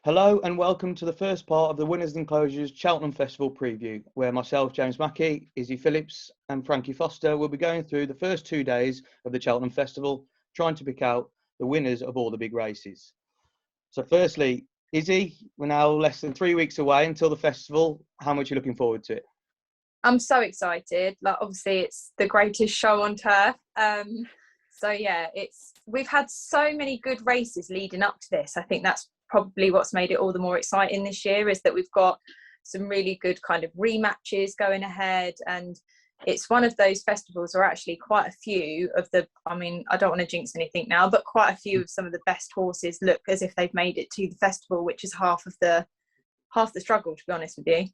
Hello and welcome to the first part of the Winners and Enclosure's Cheltenham Festival preview, where myself, James Mackie, Izzy Phillips and Frankie Foster will be going through the first 2 days of the Cheltenham Festival, trying to pick out the winners of all the big races. So firstly, Izzy, we're now less than 3 weeks away until the festival. How much are you looking forward to it? I'm so excited. Like, obviously, it's the greatest show on turf. We've had so many good races leading up to this. I think that's probably what's made it all the more exciting this year, is that we've got some really good kind of rematches going ahead, and it's one of those festivals where actually quite a few of the, I don't want to jinx anything now, but quite a few of some of the best horses look as if they've made it to the festival, which is half the struggle, to be honest with you.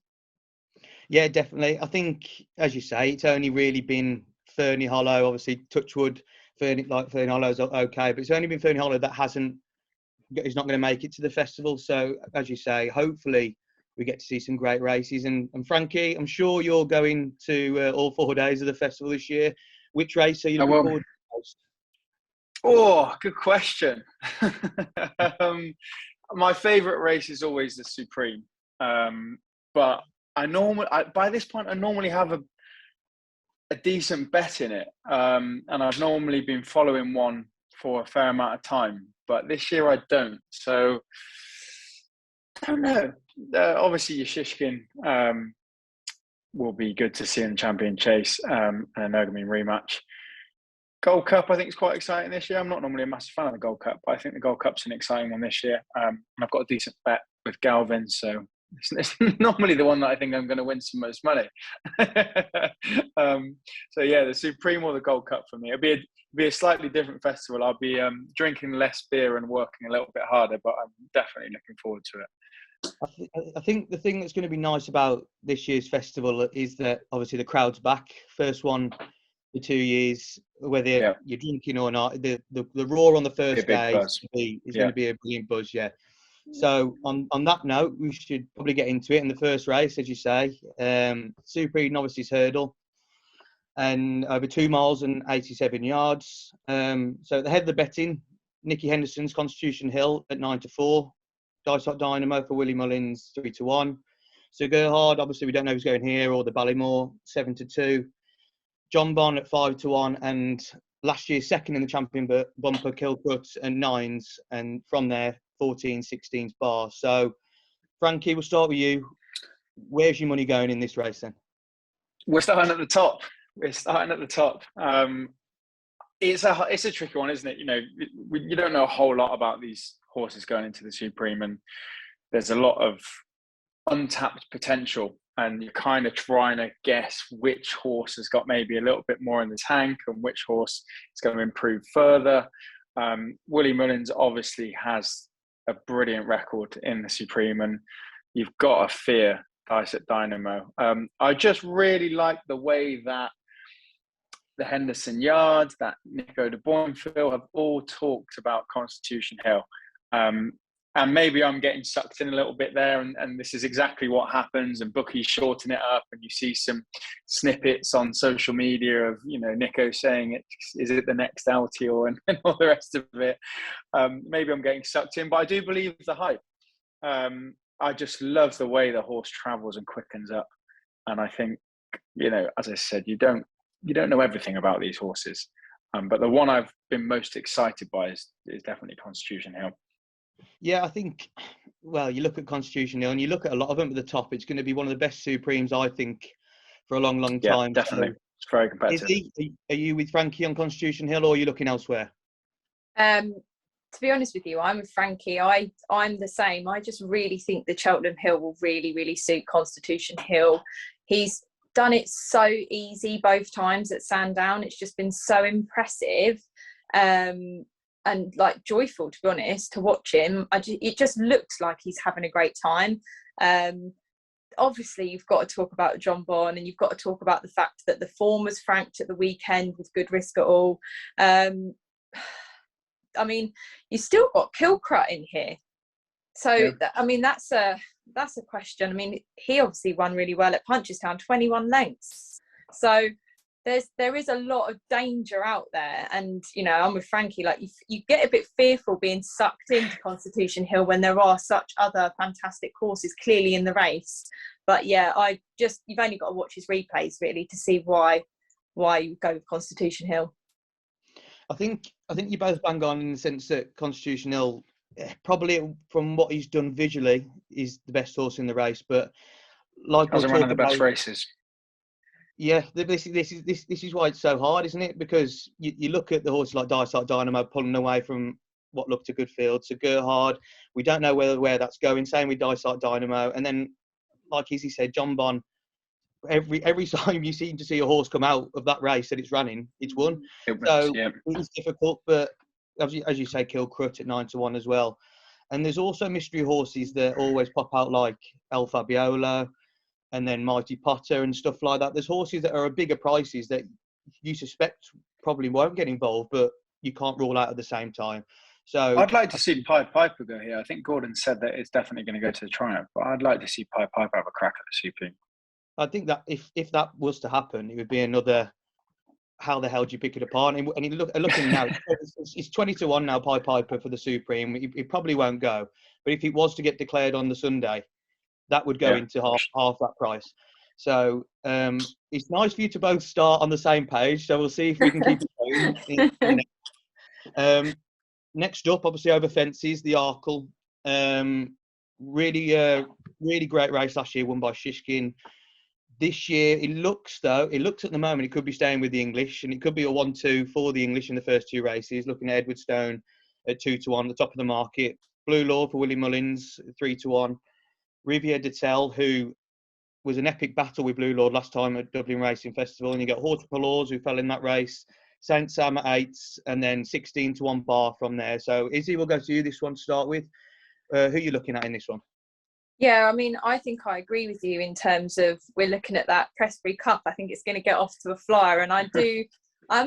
Yeah, definitely. I think, as you say, it's only really been Fernie Hollow, obviously Touchwood, Fernie Hollow's okay, but it's only been Fernie Hollow that is not going to make it to the festival. So, as you say, hopefully we get to see some great races. And Frankie, I'm sure you're going to all 4 days of the festival this year. Which race are you looking forward to most? Oh, good question. My favourite race is always the Supreme. But by this point, I normally have a decent bet in it. And I've normally been following one for a fair amount of time. But this year I don't. So, I don't know. Obviously, Yashishkin will be good to see in the Champion Chase and a Nogamine rematch. Gold Cup, I think, is quite exciting this year. I'm not normally a massive fan of the Gold Cup, but I think the Gold Cup's an exciting one this year. And I've got a decent bet with Galvin, so it's normally the one that I think I'm going to win some most money. So yeah, the Supreme or the Gold Cup for me. It'll be a slightly different festival. I'll be drinking less beer and working a little bit harder, but I'm definitely looking forward to it. I think the thing that's going to be nice about this year's festival is that obviously the crowd's back. First one for 2 years, whether you're drinking or not. The roar on the first day is going to be a brilliant buzz, yeah. So on that note, we should probably get into it in the first race, as you say. Super Novices Hurdle, and over 2 miles and 87 yards. So at the head of the betting, Nicki Henderson's Constitution Hill at 9-4. Dice Hot Dynamo for Willie Mullins 3-1. So Gerhard, obviously we don't know who's going here, or the Ballymore 7-2. John Bon at 5-1, and last year second in the champion bumper, Kilcut and 9s, and from there 14, 16s bar. So Frankie, we'll start with you. Where's your money going in this race then? We're starting at the top. It's a tricky one, isn't it? You know, you don't know a whole lot about these horses going into the Supreme, and there's a lot of untapped potential, and you're kind of trying to guess which horse has got maybe a little bit more in the tank and which horse is going to improve further. Willie Mullins obviously has a brilliant record in the Supreme, and you've got to fear Dice at Dynamo. I just really like the way that the Henderson Yards, that Nico de Boinville have all talked about Constitution Hill. And maybe I'm getting sucked in a little bit there, and this is exactly what happens, and bookies shorten it up, and you see some snippets on social media of, you know, Nico saying, is it the next Altior, and all the rest of it. Maybe I'm getting sucked in, but I do believe the hype. I just love the way the horse travels and quickens up. And I think, you know, as I said, you don't know everything about these horses. But the one I've been most excited by is definitely Constitution Hill. Yeah, I think, well, you look at Constitution Hill and you look at a lot of them at the top, it's going to be one of the best Supremes, I think, for a long, long time. Yeah, definitely. So, it's very competitive. Izzy, are you with Frankie on Constitution Hill, or are you looking elsewhere? To be honest with you, I'm with Frankie. I'm the same. I just really think the Cheltenham Hill will really, really suit Constitution Hill. He's done it so easy both times at Sandown. It's just been so impressive. And like joyful, to be honest, to watch him. It just looks like he's having a great time. Obviously, you've got to talk about John Bon, and you've got to talk about the fact that the form was franked at the weekend with good risk at all. I mean, you still got Kilcrut in here. So, yeah. I mean, that's a question. I mean, he obviously won really well at Punchestown, 21 lengths. So there is a lot of danger out there, and you know, I'm with Frankie, like you get a bit fearful being sucked into Constitution Hill when there are such other fantastic courses clearly in the race. But yeah, you've only got to watch his replays really to see why you go with Constitution Hill. I think you both bang on in the sense that Constitution Hill, probably from what he's done visually, is the best horse in the race. But like we'll one of the best races. Yeah, this is why it's so hard, isn't it? Because you look at the horses like Dysart Dynamo pulling away from what looked a good field. So Gerhard, we don't know where that's going. Same with Dysart Dynamo, and then like Izzy said, John Bon. Every time you seem to see a horse come out of that race that it's running, it's won. It's difficult, but as you say, Kilcrut at 9-1 as well. And there's also mystery horses that always pop out like El Fabiolo and then Mighty Potter and stuff like that. There's horses that are at bigger prices that you suspect probably won't get involved, but you can't rule out at the same time. So I'd like to see Pied Piper go here. I think Gordon said that it's definitely going to go to the Triumph, but I'd like to see Pied Piper have a crack at the Supreme. I think that if that was to happen, it would be another. How the hell do you pick it apart? And looking now, it's 20-1 now. Pied Piper for the Supreme. It probably won't go, but if it was to get declared on the Sunday, that would go into half that price. So it's nice for you to both start on the same page. So we'll see if we can keep it going. Next up, obviously over fences, the Arkle. Really great race last year, won by Shishkin. This year, it looks at the moment, it could be staying with the English, and it could be a 1-2 for the English in the first two races. Looking at Edwardstone at 2-1, the top of the market. Blue Lord for Willie Mullins, 3-1. Riviere de Tel, who was an epic battle with Blue Lord last time at Dublin Racing Festival. And you got Hortipalors, who fell in that race. Saint Sam at 8, and then 16-1 bar from there. So, Izzy, we'll go to you this one to start with. Who are you looking at in this one? Yeah, I mean, I think I agree with you in terms of we're looking at that Prestbury Cup. I think it's going to get off to a flyer. And I'm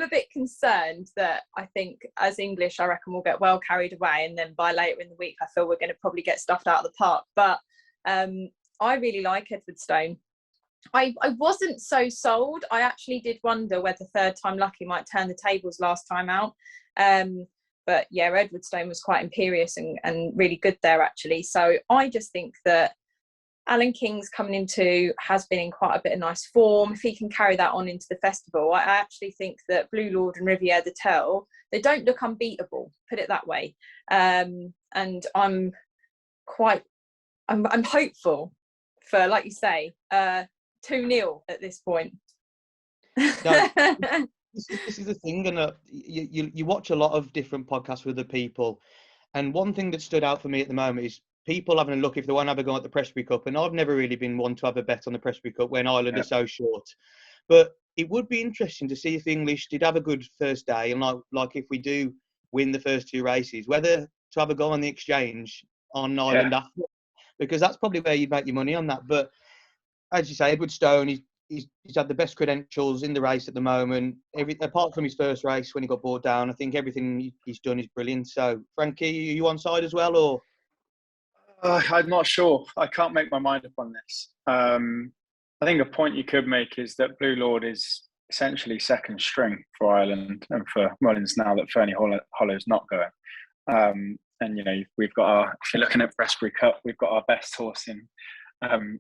a bit concerned that I think as English, I reckon we'll get well carried away. And then by later in the week, I feel we're going to probably get stuffed out of the park. But I really like Edwardstone. I wasn't so sold. I actually did wonder whether Third Time Lucky might turn the tables last time out. But yeah, Edwardstone was quite imperious and really good there, actually. So I just think that Alan King's has been in quite a bit of nice form. If he can carry that on into the festival, I actually think that Blue Lord and Riviere de Tel, they don't look unbeatable, put it that way. And I'm hopeful for, like you say, 2-0 at this point. No. This is the thing, and you watch a lot of different podcasts with the people, and one thing that stood out for me at the moment is people having a look if they want to have a go at the Prestbury Cup, and I've never really been one to have a bet on the Prestbury Cup when Ireland are so short. But it would be interesting to see if the English did have a good first day, and like if we do win the first two races, whether to have a go on the exchange on Ireland after, because that's probably where you'd make your money on that. But as you say, Edwardstone, he's had the best credentials in the race at the moment. Apart from his first race when he got brought down, I think everything he's done is brilliant. So, Frankie, are you on side as well, or? I'm not sure. I can't make my mind up on this. I think a point you could make is that Blue Lord is essentially second string for Ireland and for Mullins now that Fernie Hollow's not going. And you know, we've got if you're looking at Prestbury Cup, we've got our best horse in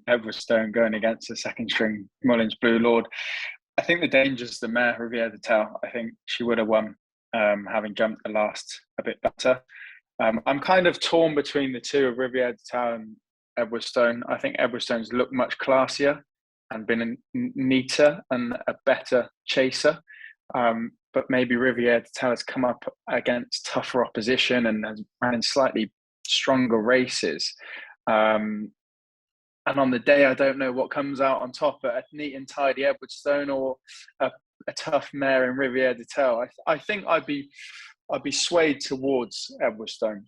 Edwardstone going against the second string Mullins Blue Lord. I think the danger's the mare Riviere de Tel. I think she would have won, having jumped the last a bit better. I'm kind of torn between the two of Riviere de Tel and Edwardstone. I think Edwardstone's looked much classier and been neater and a better chaser. But maybe Riviere de Tel has come up against tougher opposition and has ran in slightly stronger races. And on the day, I don't know what comes out on top, a neat and tidy Edwardstone or a tough mare in Riviere de Tel. I think I'd be swayed towards Edwardstone.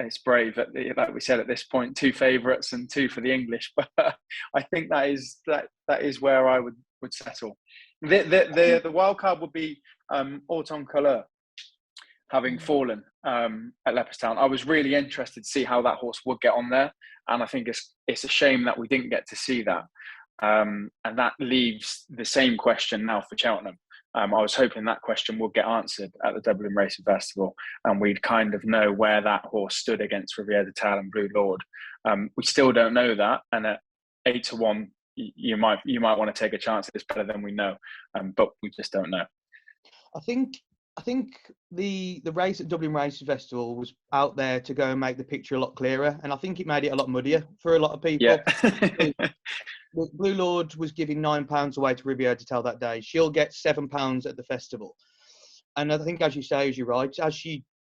It's brave, like we said at this point, 2 favourites and 2 for the English, but I think that is where I would settle. The wild card would be Auton Couleur, having fallen at Leopardstown. I was really interested to see how that horse would get on there, and I think it's a shame that we didn't get to see that. And that leaves the same question now for Cheltenham. I was hoping that question would get answered at the Dublin Racing Festival, and we'd kind of know where that horse stood against Riviere de Tal and Blue Lord. We still don't know that, and at 8-1, you might want to take a chance. It's better than we know, but we just don't know. I think the race at Dublin Racing Festival was out there to go and make the picture a lot clearer, and I think it made it a lot muddier for a lot of people. Yeah. Blue Lord was giving £9 away to Riviere de Tal that day. She'll get £7 at the festival, and I think, as you say, as you're right,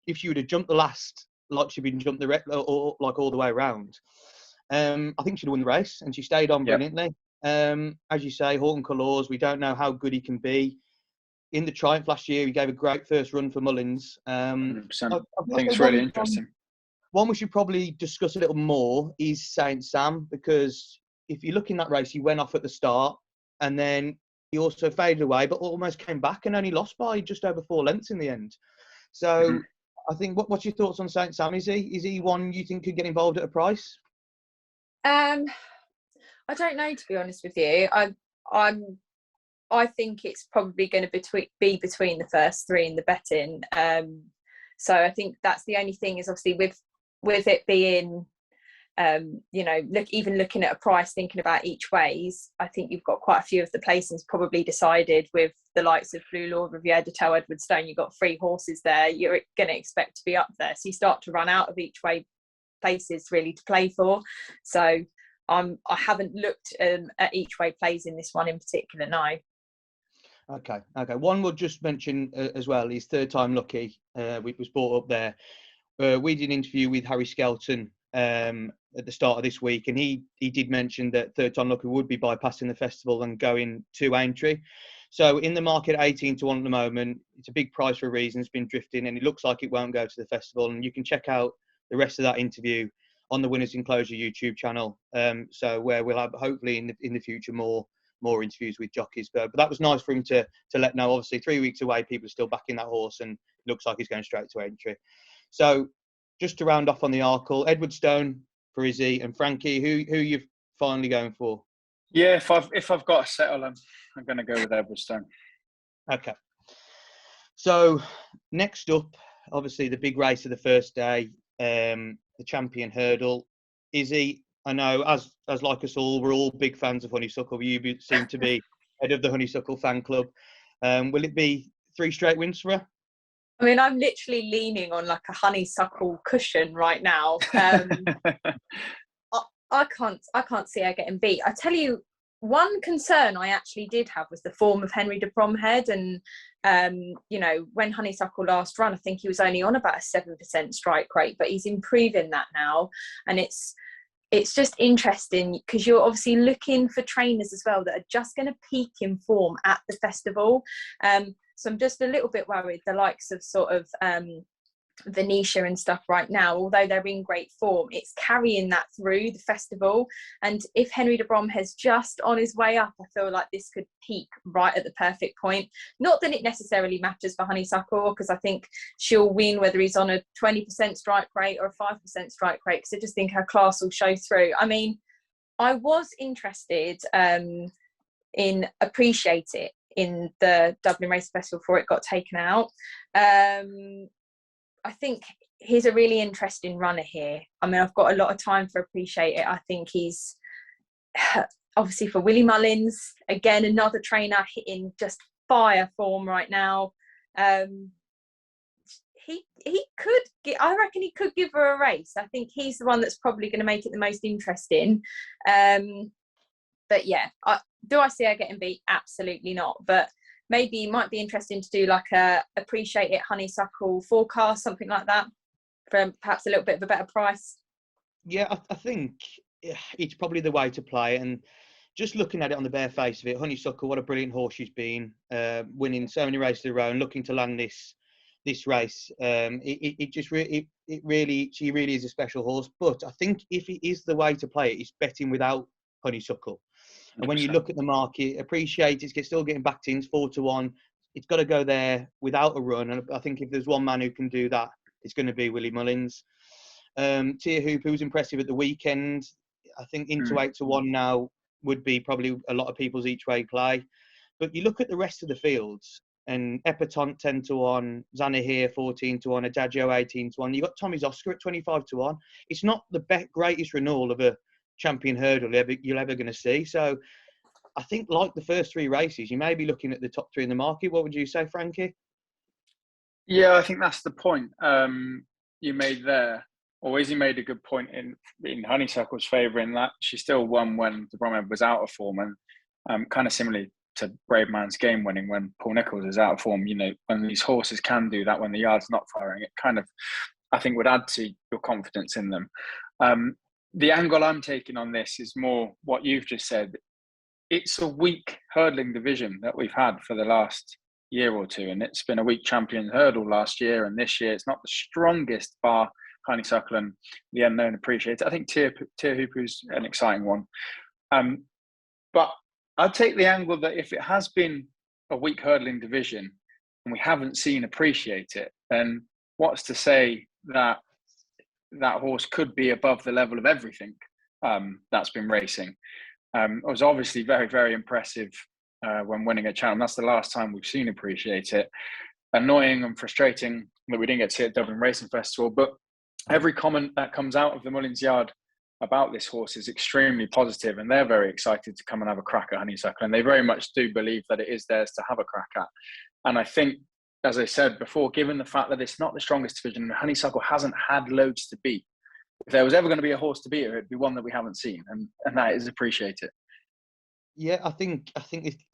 if she would have jumped the last like she'd been jumped or like all the way around, I think she'd have won the race, and she stayed on brilliantly. As you say, Horton Colours, we don't know how good he can be. In the Triumph last year, he gave a great first run for Mullins. 100%. I think it's really interesting. One we should probably discuss a little more is Saint Sam, because if you look in that race, he went off at the start, and then he also faded away, but almost came back and only lost by just over 4 lengths in the end. So I think, what's your thoughts on Saint Sam? Is he one you think could get involved at a price? I don't know, to be honest with you. I think it's probably going to be between the first 3 in the betting. So I think that's the only thing, is obviously with it being, even looking at a price, thinking about each ways, I think you've got quite a few of the placings probably decided with the likes of Blue Lord, Riviere de Tal, Edward Stone. You've got 3 horses there. You're going to expect to be up there. So you start to run out of each way places really to play for. So I haven't looked at each way plays in this one in particular, no. Okay. One we'll just mention as well is Third Time Lucky. We was brought up there. We did an interview with Harry Skelton at the start of this week, and he did mention that Third Time Lucky would be bypassing the festival and going to Aintree. So in the market, 18-1 at the moment. It's a big price for a reason. It's been drifting, and it looks like it won't go to the festival. And you can check out the rest of that interview on the Winners Enclosure YouTube channel. So where we'll have, hopefully in the future, more interviews with jockeys. But that was nice for him to let know. Obviously, 3 weeks away, people are still backing that horse, and it looks like he's going straight to Aintree. So just to round off on the Arkle, Edward Stone for Izzy, and Frankie, who you're finally going for? Yeah, if I've got to settle, I'm going to go with Edward Stone. Okay. So next up, obviously the big race of the first day, the Champion Hurdle. Izzy, I know, as like us all, we're all big fans of Honeysuckle. You seem to be head of the Honeysuckle fan club. Will it be 3 straight wins for her? I mean, I'm literally leaning on like a Honeysuckle cushion right now. I can't see her getting beat. I tell you, one concern I actually did have was the form of Henry de Bromhead, and when Honeysuckle last run, I think he was only on about a 7% strike rate, but he's improving that now, and it's just interesting because you're obviously looking for trainers as well that are just going to peak in form at the festival. So I'm just a little bit worried the likes of sort of Venetia and stuff right now, although they're in great form, it's carrying that through the festival. And if Henry de Bromhead's just on his way up, I feel like this could peak right at the perfect point. Not that it necessarily matters for Honeysuckle, because I think she'll win whether he's on a 20% strike rate or a 5% strike rate, because I just think her class will show through. I mean, I was interested in Appreciate It in the Dublin Race Festival before it got taken out. I think he's a really interesting runner here. I mean, I've got a lot of time for Appreciate It. I think he's obviously for Willie Mullins, again, another trainer hitting just fire form right now. He could get, I reckon he could give her a race. I think he's the one that's probably going to make it the most interesting. But yeah, do I see her getting beat? Absolutely not. But maybe it might be interesting to do like a Appreciate It Honeysuckle forecast, something like that, for perhaps a little bit of a better price. Yeah, I think it's probably the way to play it. And just looking at it on the bare face of it, Honeysuckle, what a brilliant horse she's been, winning so many races in a row and looking to land this race. She really is a special horse. But I think if it is the way to play it, it's betting without Honeysuckle. And when you look at the market, Appreciate It's still getting backed in, 4-1. It's got to go there without a run. And I think if there's one man who can do that, it's going to be Willie Mullins. Tia Hooper was impressive at the weekend. I think into 8-1 now. would be probably a lot of people's each way play. But you look at the rest of the fields, and Epatante 10-1, Zanahiyr 14-1, Adagio 18-1. You've got Tommy's Oscar at 25-1. It's not the greatest renewal of a champion hurdle you're ever going to see. So I think, like the first three races, you may be looking at the top three in the market. What would you say, Frankie? Yeah, I think that's the point you made there. Or Izzy made a good point in Honeysuckle's favour in that she still won when the Bromhead was out of form, and kind of similarly to Brave Man's game winning when Paul Nicholls is out of form. You know, when these horses can do that, when the yard's not firing, it kind of, I think, would add to your confidence in them. The angle I'm taking on this is more what you've just said. It's a weak hurdling division that we've had for the last year or two, and it's been a weak champion hurdle last year, and this year it's not the strongest, bar Honeysuckle and the Unknown Appreciator. I think Tier Hoopoe's an exciting one. But I'd take the angle that if it has been a weak hurdling division and we haven't seen Appreciate It, then what's to say that that horse could be above the level of everything that's been racing? It was obviously very, very impressive when winning at Cheltenham. That's the last time we've seen Appreciate It. Annoying and frustrating that we didn't get to see it at Dublin Racing Festival, but every comment that comes out of the Mullins Yard about this horse is extremely positive, and they're very excited to come and have a crack at Honeysuckle, and they very much do believe that it is theirs to have a crack at. And I think, as I said before, given the fact that it's not the strongest division, Honeysuckle hasn't had loads to beat. If there was ever going to be a horse to beat her, it'd be one that we haven't seen, and that is Appreciate It. Yeah, I think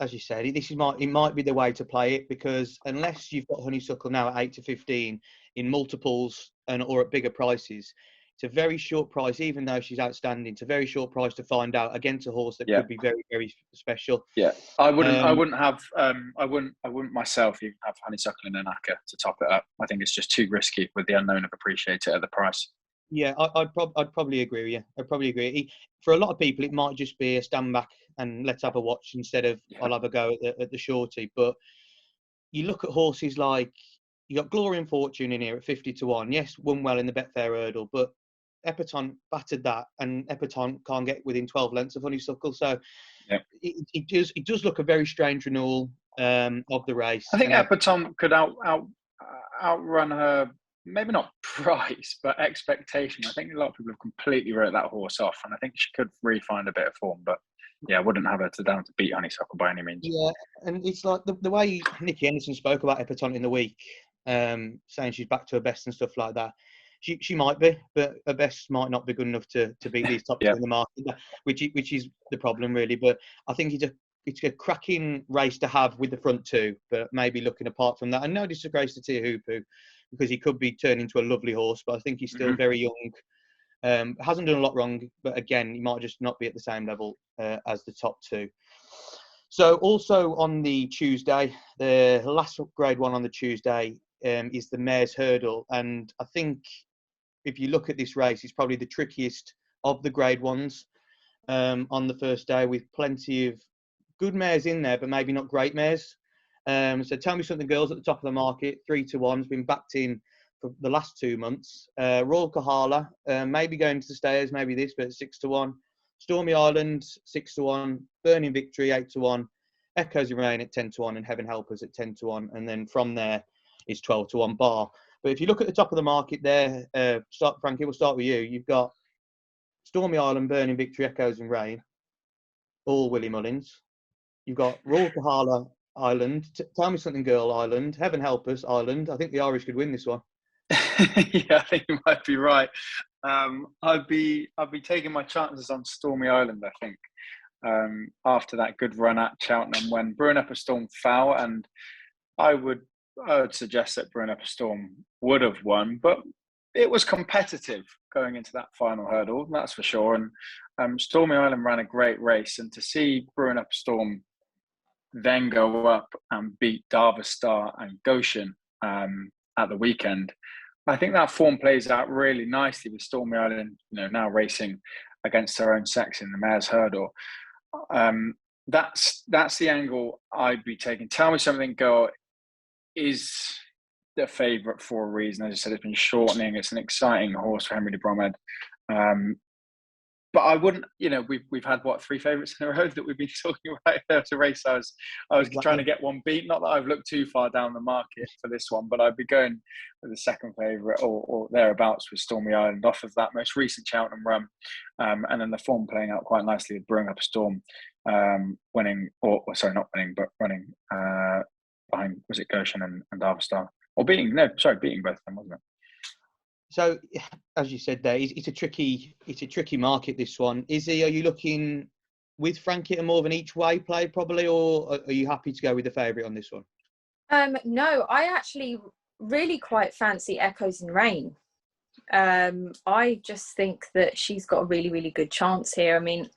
as you said, it might be the way to play it, because unless you've got Honeysuckle now at 8 to 15 in multiples or at bigger prices, it's a very short price. Even though she's outstanding, it's a very short price to find out against a horse that could be very, very special. Yeah, I wouldn't myself even have Honeysuckle in an acca to top it up. I think it's just too risky with the Unknown of Appreciate It at the price. Yeah, I'd probably agree with you. I'd probably agree. For a lot of people, it might just be a stand back and let's have a watch instead of I'll have a go at the shorty. But you look at horses like, you got Glory and Fortune in here at 50-1. Yes, won well in the Betfair Hurdle, but Epatante battered that, and Epatante can't get within 12 lengths of Honeysuckle. So it does look a very strange renewal of the race. I think Epatante could outrun her. Maybe not price, but expectation. I think a lot of people have completely wrote that horse off, and I think she could really find a bit of form. But yeah, I wouldn't have her down to beat Honeysuckle by any means. Yeah, and it's like the way Nicki Henderson spoke about Epatante in the week, saying she's back to her best and stuff like that. She might be, but her best might not be good enough to beat these top two in the market, which is the problem really. But I think it's a cracking race to have with the front two, but maybe looking apart from that. And no disgrace to Tier Hoopoe, because he could be turned into a lovely horse, but I think he's still very young. Hasn't done a lot wrong, but again, he might just not be at the same level as the top two. So also on the Tuesday, the last grade one on the Tuesday is the Mares Hurdle. And I think if you look at this race, it's probably the trickiest of the grade ones on the first day, with plenty of good mares in there, but maybe not great mares. So Tell Me Something Girls at the top of the market, 3-1, has been backed in for the last 2 months. Royal Kahala, maybe going to the stayers, maybe this, but 6-1. Stormy Island, 6-1. Burning Victory, 8-1. Echoes of Rain at 10-1, and Heaven Help Us at 10-1. And then from there is 12-1 bar. But if you look at the top of the market there, Frankie, we'll start with you. You've got Stormy Island, Burning Victory, Echoes and Rain, all Willie Mullins. You've got Royal Kahala Island, Tell Me Something Girl Island, Heaven Help Us Island. I think the Irish could win this one. Yeah, I think you might be right. I'd be taking my chances on Stormy Island, I think, after that good run at Cheltenham when Brewing Up a Storm fell, and I would suggest that Brewing Up a Storm would have won, but it was competitive going into that final hurdle, that's for sure. And Stormy Island ran a great race, and to see Brewing Up a Storm then go up and beat Darva Star and Goshen at the weekend, I think that form plays out really nicely with Stormy Island, now racing against her own sex in the Mares Hurdle. That's the angle I'd be taking. Tell Me Something Girl is the favourite for a reason. As I said, it's been shortening. It's an exciting horse for Henry de Bromhead. but I wouldn't, we've had what, 3 favourites in a row that we've been talking about. There was a race I was trying to get one beat. Not that I've looked too far down the market for this one, but I'd be going with the second favourite or thereabouts with Stormy Island off of that most recent Cheltenham run, and then the form playing out quite nicely with Brewing Up a Storm, winning, or sorry, not winning, but running behind, was it Goshen and Harvestar, or beating both of them, wasn't it? So, as you said there, it's a tricky market, this one. Izzy, are you looking with Frankie at more of an each way play probably, or are you happy to go with the favourite on this one? No, I actually really quite fancy Echoes in Rain. I just think that she's got a really, really good chance here. I mean,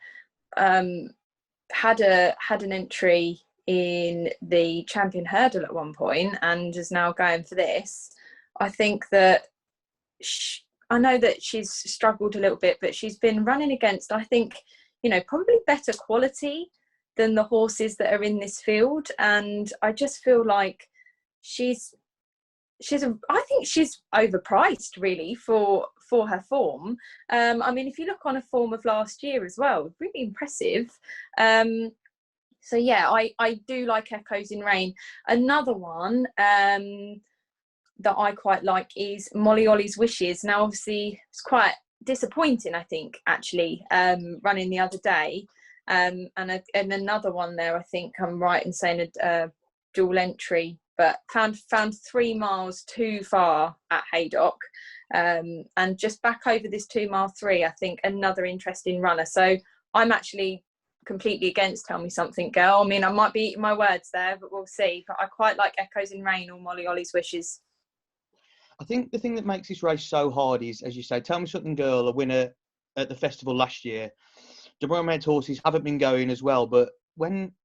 had an entry in the Champion Hurdle at one point and is now going for this. I think that I know that she's struggled a little bit, but she's been running against, I think, probably better quality than the horses that are in this field. And I just feel like I think she's overpriced really for her form. I mean, if you look on a form of last year as well, really impressive. So yeah, I do like Echoes in Rain. Another one that I quite like is Molly Ollie's Wishes. Now, obviously, it's quite disappointing, I think, actually, running the other day. And another one there, I think I'm right in saying a dual entry, but found 3 miles too far at Haydock. And just back over this 2 mile 3, I think another interesting runner. So I'm actually completely against Tell Me Something Girl. I mean, I might be eating my words there, but we'll see. But I quite like Echoes in Rain or Molly Ollie's Wishes. I think the thing that makes this race so hard is, as you say, Tell Me Something Girl, a winner at the festival last year. The Royal Maid's horses haven't been going as well, but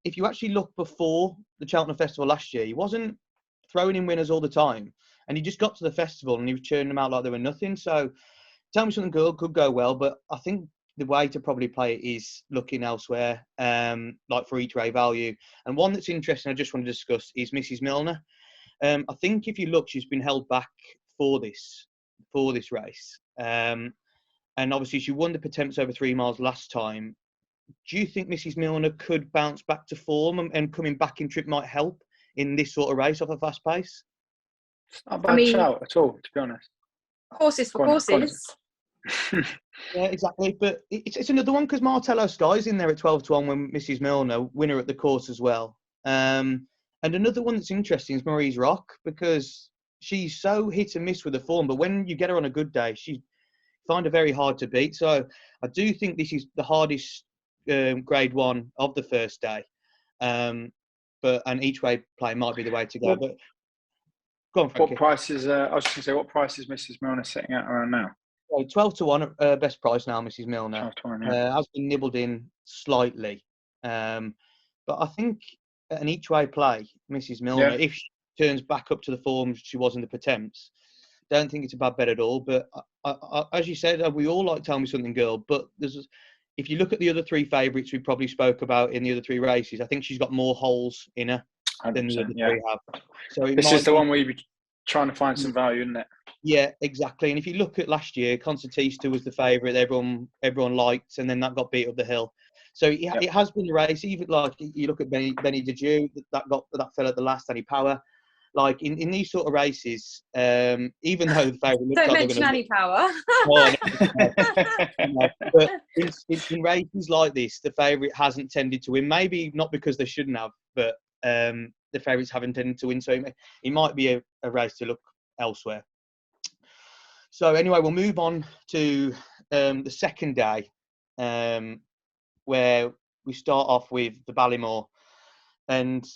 if you actually look before the Cheltenham Festival last year, he wasn't throwing in winners all the time, and he just got to the festival and he was churning them out like they were nothing. So Tell Me Something Girl could go well, but I think the way to probably play it is looking elsewhere, like for each way value. And one that's interesting I just want to discuss is Mrs. Milner. I think if you look, she's been held back for this race. And obviously she won the Pertemps over 3 miles last time. Do you think Mrs. Milner could bounce back to form and coming back in trip might help in this sort of race off a fast pace? It's not a bad shout at all, to be honest. Horses for courses. Yeah, exactly. But it's another one because Martello Sky's in there at 12-1 when Mrs. Milner, winner at the course as well. And another one that's interesting is Marie's Rock, because she's so hit and miss with the form, but when you get her on a good day, she find her very hard to beat. So I do think this is the hardest grade 1 of the first day. But an each way play might be the way to go. But go on, Frankie. What price is? I was just going to say, what price is Mrs. Milner sitting at around now? 12-1, best price now, Mrs. Milner. 12-1, yeah. Has been nibbled in slightly, but I think an each way play, Mrs. Milner, if she turns back up to the form she was in the Pertemps, don't think it's a bad bet at all. But I, as you said, we all like Tell Me Something Girl, but if you look at the other 3 favourites we probably spoke about in the other 3 races, I think she's got more holes in her than the other 3 have. So this is the one where you're trying to find some value, isn't it? Yeah, exactly. And if you look at last year, Concertista was the favourite everyone liked, and then that got beat up the hill. So it has been the race. Even like you look at Benny Deju, that fell at the last, Annie Power. Like in these sort of races, even though the favourite looks don't like mention Annie Power. But in races like this, the favourite hasn't tended to win. Maybe not because they shouldn't have, but the favourites haven't tended to win. So it might be a race to look elsewhere. So anyway, we'll move on to the second day, where we start off with the Ballymore. And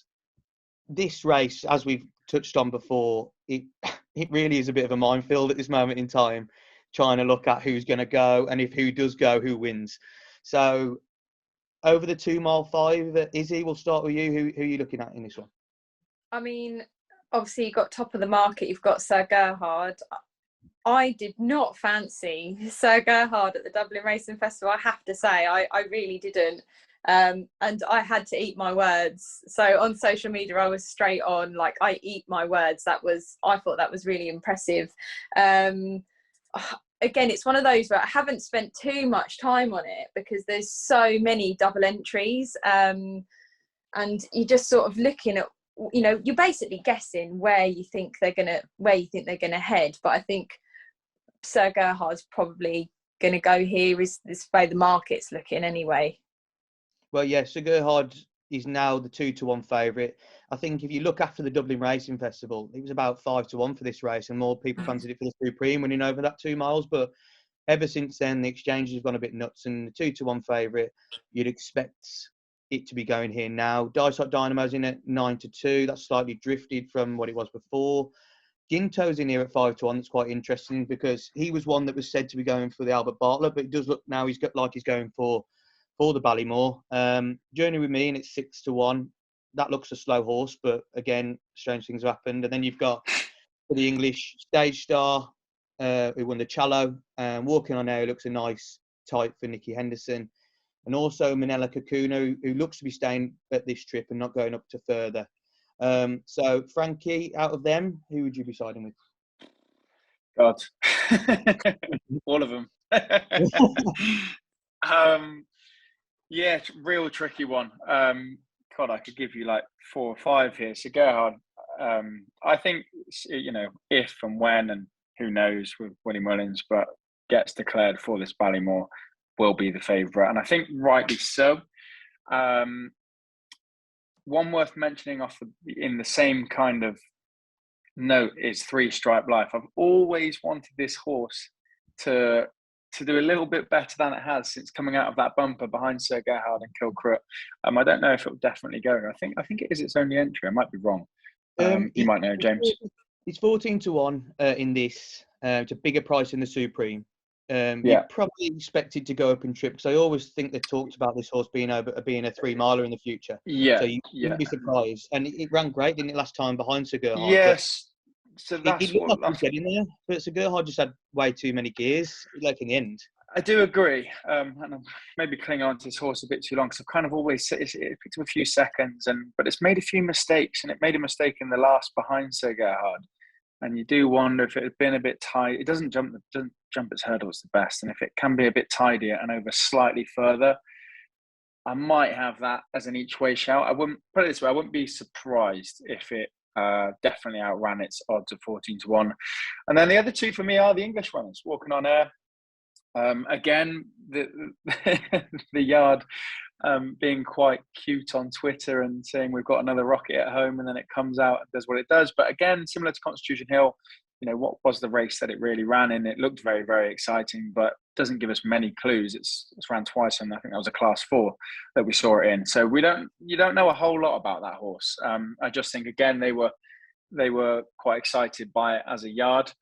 this race, as we've touched on before, it really is a bit of a minefield at this moment in time, trying to look at who's going to go, and if who does go, who wins. So over the 2 mile 5, Izzy, we'll start with you. Who are you looking at in this one? I mean, obviously you've got top of the market, you've got Sir Gerhard. I did not fancy Sir Gerhard at the Dublin Racing Festival, I have to say. I really didn't. And I had to eat my words. So on social media, I was straight on, like, I eat my words. I thought that was really impressive. again, it's one of those where I haven't spent too much time on it because there's so many double entries, and you're just sort of looking at, you know, you're basically guessing where you think they're gonna head. But I think Sir Gerhard's probably gonna go here. Is this way the market's looking anyway? Well, yeah, Sir Gerhard is now the 2-1 favourite. I think if you look after the Dublin Racing Festival, it was about 5-1 for this race, and more people fancied it for the Supreme winning over that 2 miles. But ever since then, the exchanges have gone a bit nuts, and the 2-1 favourite, you'd expect it to be going here now. Dice Hot Dynamo's in at 9-2. That's slightly drifted from what it was before. Ginto's in here at 5-1. That's quite interesting because he was one that was said to be going for the Albert Bartlett, but it does look now he's going for the Ballymore. Journey with Me in at 6-1. That looks a slow horse, but again, strange things have happened. And then you've got the English Stage Star, who won the Cello. Walking on Air looks a nice type for Nicki Henderson. And also Manella Kakuna, who looks to be staying at this trip and not going up to further. So, Frankie, out of them, who would you be siding with? God. All of them. Yeah, real tricky one. God, I could give you like 4 or 5 here. So Gerhard, I think, you know, if and when and who knows with Willie Mullins, but gets declared for this Ballymore, will be the favourite. And I think rightly so. One worth mentioning in the same kind of note is 3 Stripe Life. I've always wanted this horse to do a little bit better than it has since coming out of that bumper behind Sir Gerhard and Kilcrook. I don't know if it will definitely go. I think it is its only entry. I might be wrong. You might know, James. It's 14-1 in this. It's a bigger price in the Supreme. Yeah. You probably expected to go up in trip, because I always think they talked about this horse being a 3-miler in the future. Yeah. So you wouldn't be surprised. And it ran great, didn't it, last time behind Sir Gerhard? Yes. So that's it looked like he was getting there, but Sir Gerhard just had way too many gears, like in the end. I do agree, and I'm maybe clinging on to this horse a bit too long, because I've kind of always it picked up a few seconds, but it's made a few mistakes, and it made a mistake in the last behind Sir Gerhard, and you do wonder if it had been a bit tight. It doesn't jump its hurdles the best, and if it can be a bit tidier and over slightly further, I might have that as an each way shout. I wouldn't put it this way. I wouldn't be surprised if it definitely outran its odds of 14-1. And then the other 2 for me are the English runners, Walking on Air. Again, the yard being quite cute on Twitter and saying we've got another rocket at home, and then it comes out and does what it does. But again, similar to Constitution Hill, you know, what was the race that it really ran in? It looked very, very exciting, but doesn't give us many clues. It's ran twice, and I think that was a Class 4 that we saw it in. So you don't know a whole lot about that horse. I just think, again, they were quite excited by it as a yard,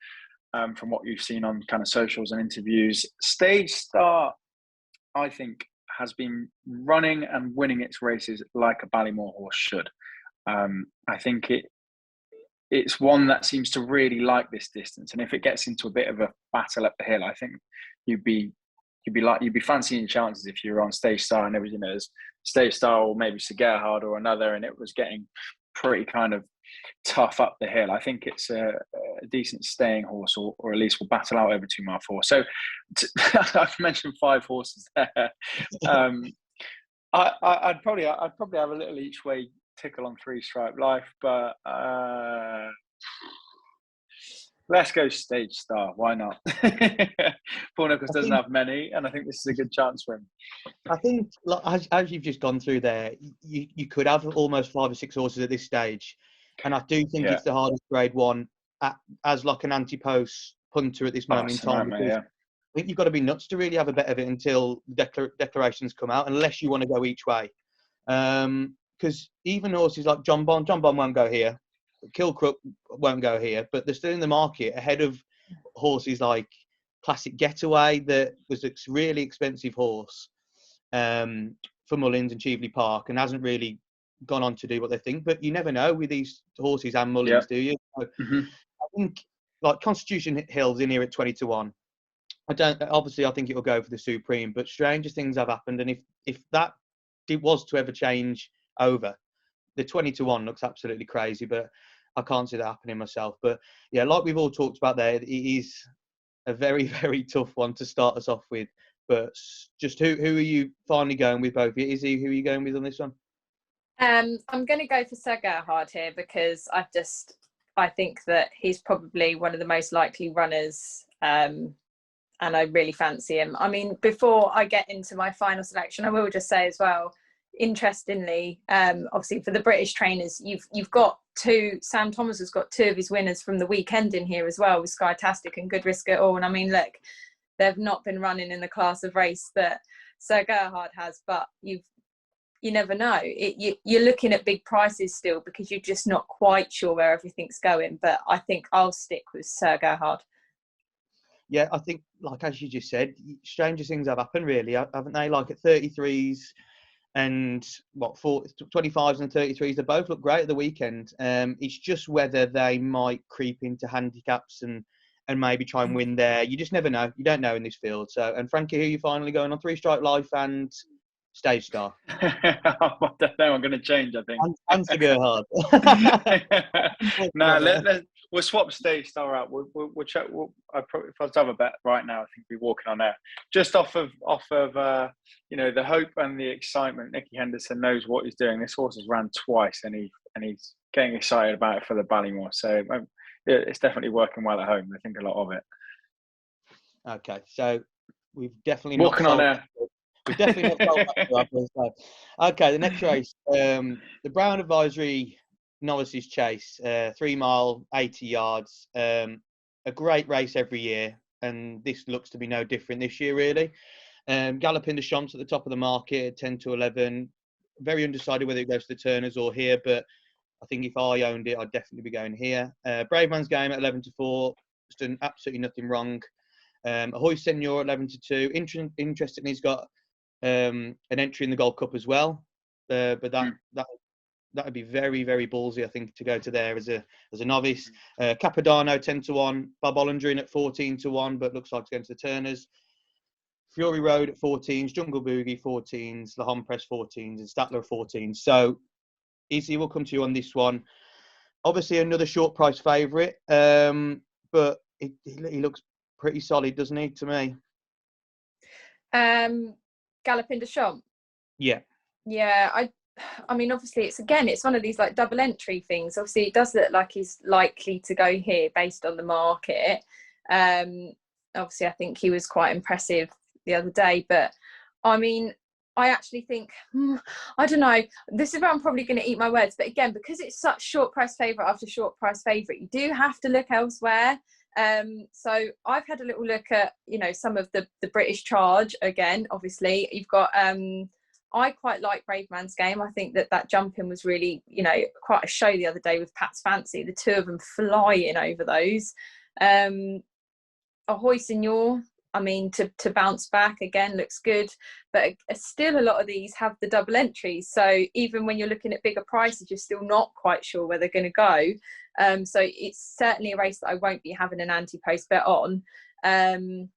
from what you've seen on kind of socials and interviews. Stage Star, I think, has been running and winning its races like a Ballymore horse should. I think it's one that seems to really like this distance, and if it gets into a bit of a battle up the hill, I think you'd be fancying your chances if you're on Stage Star and there was, you know, there's Stage Star or maybe Sir Gerhard or another, and it was getting pretty kind of tough up the hill. I think it's a decent staying horse, or at least will battle out over 2 mile 4. So I've mentioned 5 horses there. I'd probably have a little each way tickle on 3 Stripe Life, but let's go Stage Star. Why not? Paul Nicholls doesn't have many, and I think this is a good chance for him. I think, as you've just gone through there, you could have almost 5 or 6 horses at this stage, and I do think it's the hardest grade one as like an anti-post punter at this moment in time. I think you've got to be nuts to really have a bet of it until declarations come out, unless you want to go each way. Because even horses like John Bond won't go here. Kilcrook won't go here, but they're still in the market ahead of horses like Classic Getaway, that was a really expensive horse for Mullins and Cheveley Park, and hasn't really gone on to do what they think. But you never know with these horses and Mullins, do you? So I think like Constitution Hill's in here at 20-1. I think it'll go for the Supreme, but stranger things have happened, and if that was to ever change over, the 20-1 looks absolutely crazy, but I can't see that happening myself. But yeah, like we've all talked about there, it is a very, very tough one to start us off with. But just who are you finally going with, both of you? Izzy, who are you going with on this one? I'm going to go for Sir Gerhard here because I think that he's probably one of the most likely runners, and I really fancy him. I mean, before I get into my final selection, I will just say as well, interestingly, obviously for the British trainers, you've got two. Sam Thomas has got two of his winners from the weekend in here as well, with Skytastic and Good Risk It All. And I mean, look, they've not been running in the class of race that Sir Gerhard has, but you never know. You're looking at big prices still because you're just not quite sure where everything's going. But I think I'll stick with Sir Gerhard. Yeah, I think, like as you just said, stranger things have happened, really, haven't they? Like at 33s and 25s and 33s, they both look great at the weekend. It's just whether they might creep into handicaps and maybe try and win there. You just never know. You don't know in this field. So, and Frankie, who are you finally going on? 3 Stripe Life and Stage Star. I don't know. I'm going to change, I think. Answer Gerhard. No, we'll swap Stage Star out. We'll check. If I was to have a bet right now, I think we'd be walking on air. Just off of the hope and the excitement. Nicki Henderson knows what he's doing. This horse has ran twice, and he's getting excited about it for the Ballymore. So it's definitely working well at home. I think a lot of it. Okay, so we've definitely walking on air. We've definitely not sold that. Okay, the next race, the Brown Advisory Novices Chase, 3 mile, 80 yards. A great race every year, and this looks to be no different this year, really. Galloping the Champs at the top of the market, 10 to 11. Very undecided whether it goes to the Turners or here, but I think if I owned it, I'd definitely be going here. Brave Man's Game at 11 to 4. It's done absolutely nothing wrong. Ahoy Senor at 11 to 2. Interestingly, he's got an entry in the Gold Cup as well, but that would be very, very ballsy, I think, to go to there as a novice. Capodanno 10 to 1, Bob Olinger in at 14 to 1, but looks like it's going to the Turners. Fury Road at 14s, Jungle Boogie 14s, La Homme Press 14s, and Statler 14s. So Izzy, will come to you on this one. Obviously, another short price favourite, but he looks pretty solid, doesn't he? To me. Galloping de Champs. Yeah. I mean, obviously, it's one of these like double entry things. Obviously, it does look like he's likely to go here based on the market. Obviously, I think he was quite impressive the other day, but I mean, I actually think, I don't know, this is where I'm probably going to eat my words, but again, because it's such short price favourite after short price favourite, you do have to look elsewhere. So I've had a little look at, some of the British charge again. Obviously, you've got, I quite like Brave Man's Game. I think that jumping was really, quite a show the other day with Pat's Fancy, the two of them flying over those. Ahoy Senor, I mean, to bounce back again looks good, but still a lot of these have the double entries. So even when you're looking at bigger prices, you're still not quite sure where they're going to go. So it's certainly a race that I won't be having an anti-post bet on. And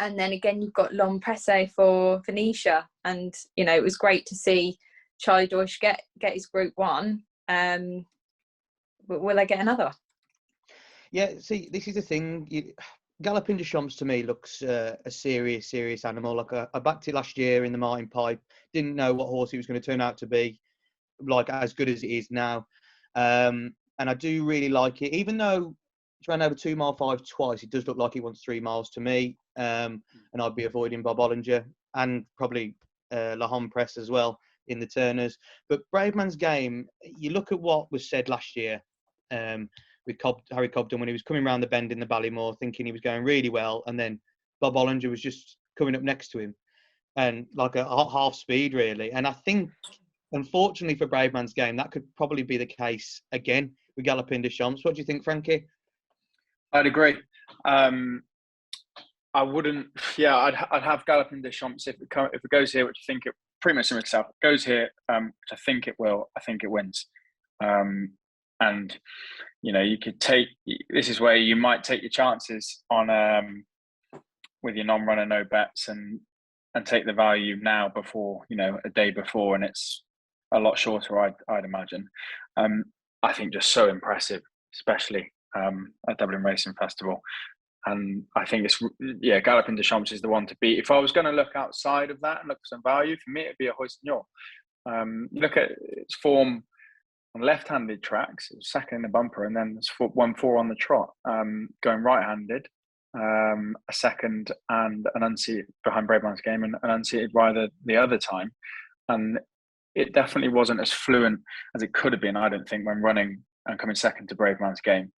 then again, you've got L'Homme Presse for Venetia. And, it was great to see Charlie Deutsch get his Group 1. But will I get another? Yeah, see, this is the thing. Galloping de Champs to me looks a serious animal. Like I backed it last year in the Martin Pipe. Didn't know what horse he was going to turn out to be, like as good as it is now. And I do really like it, even though it's ran over 2 mile 5 twice. It does look like he wants 3 miles to me. And I'd be avoiding Bob Olinger and probably La Homme Press as well in the Turners. But Brave Man's Game, you look at what was said last year with Harry Cobden when he was coming around the bend in the Ballymore, thinking he was going really well, and then Bob Olinger was just coming up next to him and like a half speed really. And I think, unfortunately for Brave Man's Game, that could probably be the case again with Galloping de Champs. What do you think, Frankie? I'd agree. I wouldn't. Yeah, I'd have Galloping de Champs if it goes here, which I think it pretty much similar to itself. It goes here, which I think it will. I think it wins. And you could take. This is where you might take your chances on with your non-runner, no bets, and take the value now before a day before, and it's a lot shorter. I'd imagine. I think just so impressive, especially at Dublin Racing Festival. And I think it's, Galopin de Champs is the one to beat. If I was going to look outside of that and look for some value, for me, it'd be a Hoissignol. You look at its form on left-handed tracks, it was second in the bumper, and then it's 1-4 on the trot. Going right-handed, a second and an unseated behind Braveman's Game, and an unseated rider the other time. And it definitely wasn't as fluent as it could have been, I don't think, when running and coming second to Braveman's Game.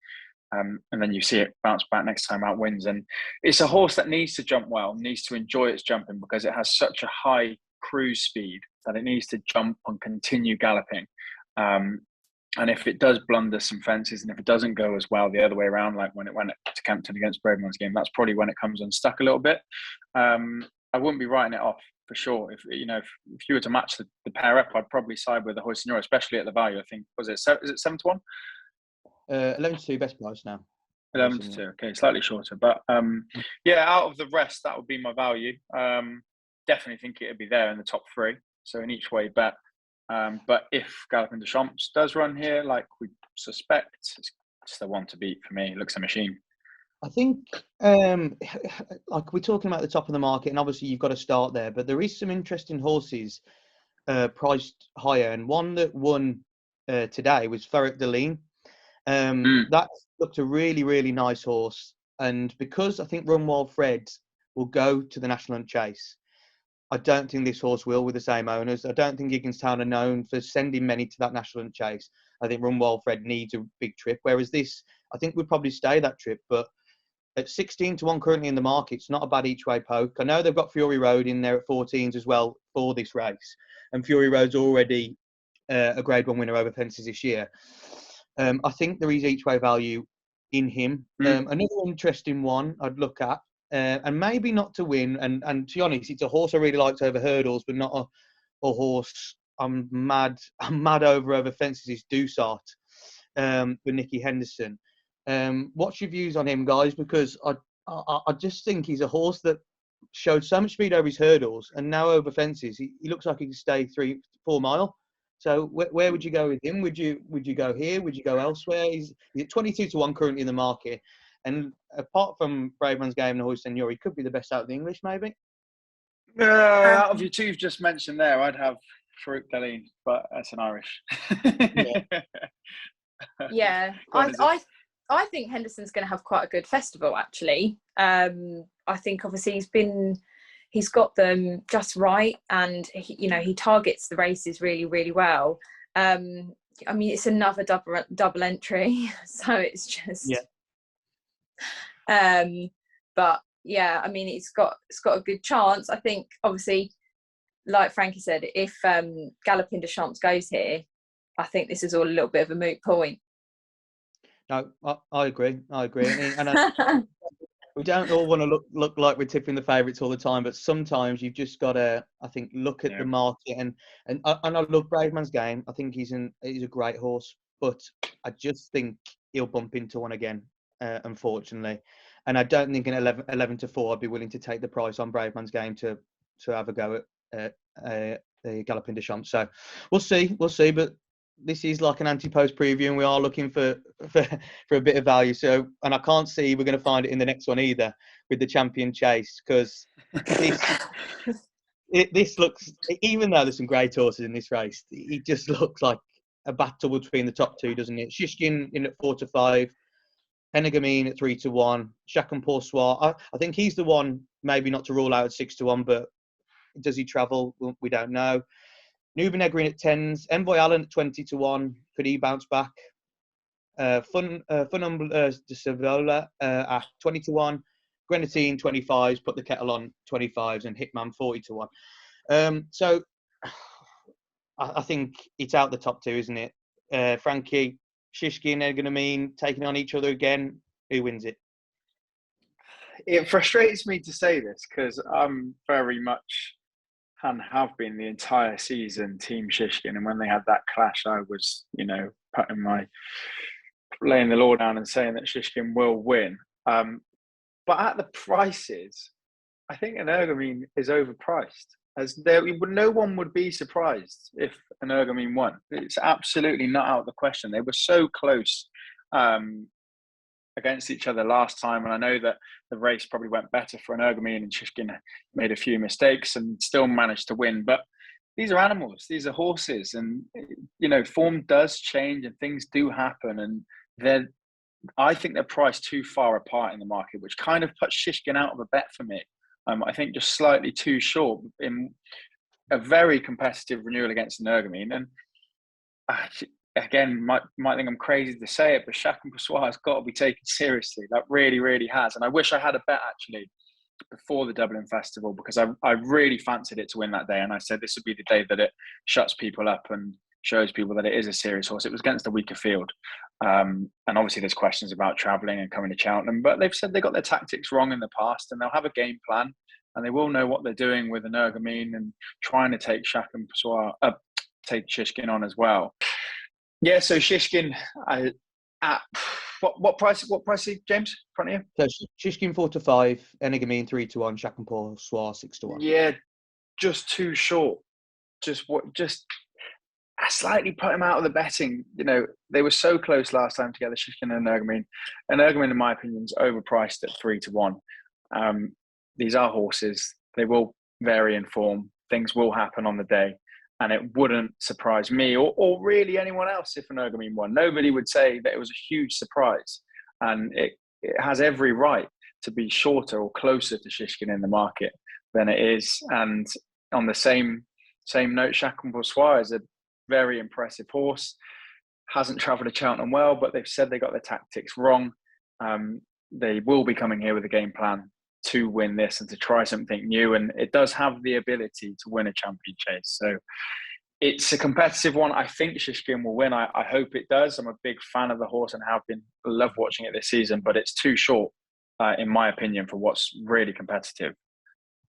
And then you see it bounce back next time out, wins. And it's a horse that needs to jump well, needs to enjoy its jumping, because it has such a high cruise speed that it needs to jump and continue galloping. And if it does blunder some fences, and if it doesn't go as well the other way around, like when it went to Kempton against Braveman's Game, that's probably when it comes unstuck a little bit. I wouldn't be writing it off for sure. If you were to match the pair up, I'd probably side with the Hoissignol, especially at the value. I think, is it 7-1? 11-2 best price now. 11-2, okay, slightly shorter, but out of the rest, that would be my value. Definitely think it would be there in the top 3, so an each way bet. But if Galopin de Champs does run here, like we suspect, it's the one to beat for me. It looks a machine. I think, like we're talking about the top of the market, and obviously you've got to start there, but there is some interesting horses priced higher, and one that won today was Ferret de Lean. That looked a really, really nice horse. And because I think Runwald Fred will go to the National Hunt Chase, I don't think this horse will with the same owners. I don't think Higginstown are known for sending many to that National Hunt Chase. I think Runwald Fred needs a big trip, whereas this, I think, would probably stay that trip. But at 16-1 currently in the market, it's not a bad each-way poke. I know they've got Fury Road in there at 14s as well for this race. And Fury Road's already a Grade 1 winner over fences this year. I think there is each-way value in him. Another interesting one I'd look at, and maybe not to win, and to be honest, it's a horse I really liked over hurdles, but not a horse I'm mad over fences, is Dusart with Nicki Henderson. What's your views on him, guys? Because I just think he's a horse that showed so much speed over his hurdles, and now over fences, he looks like he can stay 3-4 mile. So where would you go with him? Would you go here? Would you go elsewhere? He's at 22-1 currently in the market, and apart from Braveman's Game and Hoissignol, he could be the best out of the English, maybe. Out of your two you've just mentioned there, I'd have Farouk Dalene, but that's an Irish. Yeah. I think Henderson's going to have quite a good festival, actually. I think obviously he's got them just right, and he targets the races really, really well. I mean, it's another double entry, so it's just but yeah, I mean, it's got a good chance. I think obviously, like Frankie said, if Galopin de Champs goes here, I think this is all a little bit of a moot point. No, I agree. And we don't all want to look like we're tipping the favourites all the time, but sometimes you've just got to, I think, look at the market. And I love Braveman's Game. I think he's a great horse, but I just think he'll bump into one again, unfortunately. And I don't think in 11-4 I'd be willing to take the price on Braveman's Game to have a go at the Galopin de Champs. So we'll see. But this is like an anti-post preview, and we are looking for a bit of value. So, and I can't see we're going to find it in the next one either with the Champion Chase, because this looks, even though there's some great horses in this race, it just looks like a battle between the top two, doesn't it? Shishkin in at 4-5, Hennegamine at 3-1, Chacun Pour Soi. I think he's the one maybe not to rule out at 6-1, but does he travel? We don't know. Nubanegrin at 10s, Envoy Allen at 20-1. Could he bounce back? Funum de Savola at 20-1. Grenadine 25s, put the kettle on 25s, and Hitman 40-1. So I think it's out the top two, isn't it? Frankie, Shishkin, Hennegamine taking on each other again. Who wins it? It frustrates me to say this because I'm very much, and have been the entire season, Team Shishkin. And when they had that clash, I was, laying the law down and saying that Shishkin will win. But at the prices, I think Energamine is overpriced. No one would be surprised if Energamine won. It's absolutely not out of the question. They were so close against each other last time, and I know that the race probably went better for Energumene, and Shishkin made a few mistakes and still managed to win. But these are animals, these are horses, and form does change and things do happen, and I think they're priced too far apart in the market, which kind of puts Shishkin out of a bet for me. I think just slightly too short in a very competitive renewal against Energumene. And again, might think I'm crazy to say it, but Chacun Pour Soi has got to be taken seriously. That really, really has. And I wish I had a bet actually before the Dublin Festival, because I really fancied it to win that day. And I said this would be the day that it shuts people up and shows people that it is a serious horse. It was against a weaker field. And obviously there's questions about travelling and coming to Cheltenham, but they've said they got their tactics wrong in the past, and they'll have a game plan, and they will know what they're doing with Energumene and trying to take Chacun Pour Soi, take Shishkin on as well. Yeah, so Shishkin at what price? What price, James? In front of you? So Shishkin 4-5, Energumene 3-1, Chacun Pour Soi 6-1. Yeah, just too short. I slightly put him out of the betting. They were so close last time together, Shishkin and Energumene. Energumene, in my opinion, is overpriced at 3-1. These are horses. They will vary in form. Things will happen on the day. And it wouldn't surprise me or really anyone else if Energumene won. Nobody would say that it was a huge surprise. And it has every right to be shorter or closer to Shishkin in the market than it is. And on the same note, Chacun Pour Soi is a very impressive horse. Hasn't travelled to Cheltenham well, but they've said they got their tactics wrong. They will be coming here with a game plan to win this and to try something new, and it does have the ability to win a champion chase. So it's a competitive one. I think Shishkin will win. I hope it does. I'm a big fan of the horse and love watching it this season, but it's too short, in my opinion, for what's really competitive.